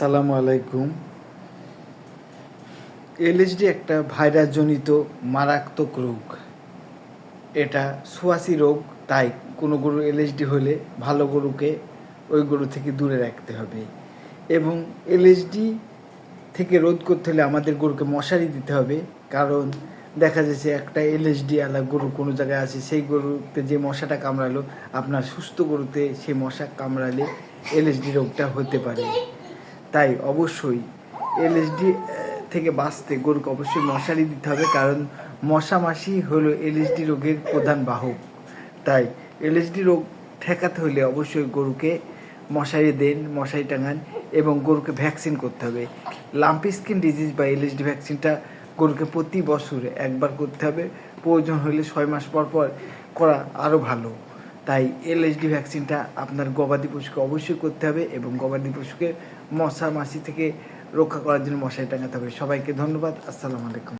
আসসালামু আলাইকুম। এলএসডি একটা ভাইরাসজনিত মারাত্মক রোগ। এটা ছোঁয়াচে রোগ, তাই কোনো গরু এলএসডি হলে ভালো গরুকে ওই গরু থেকে দূরে রাখতে হবে। এবং এলএসডি থেকে রোধ করতে হলে আমাদের গরুকে মশারি দিতে হবে, কারণ দেখা যাচ্ছে একটা এলএসডি আলা গরু কোনো জায়গায় আছে, সেই গরুতে যে মশাটা কামড়ালো আপনার সুস্থ গরুতে সেই মশা কামড়ালে এলএসডি রোগটা হতে পারে। তাই অবশ্যই এলএসডি থেকে বাঁচতে গরুকে অবশ্যই মশারি দিতে হবে, কারণ মশা মাছি হলো এলএসডি রোগের প্রধান বাহক। তাই এলএসডি রোগ ঠেকাতে হলে অবশ্যই গরুকে মশারি দেন, মশারি টাঙান এবং গরুকে ভ্যাকসিন করতে হবে। লাম্পি স্কিন ডিজিজ বা এলএসডি ভ্যাকসিনটা গরুকে প্রতি বছর একবার করতে হবে, প্রয়োজন হলে 6 মাস পর পর করা আরও ভালো। তাই এলএসডি ভ্যাকসিনটা আপনার গবাদি পশুকে অবশ্যই করতে হবে এবং গবাদি পশুকে মশা মাছি থেকে রক্ষা করার জন্য মশারি টাঙাতে হবে। সবাইকে ধন্যবাদ। আসসালামু আলাইকুম।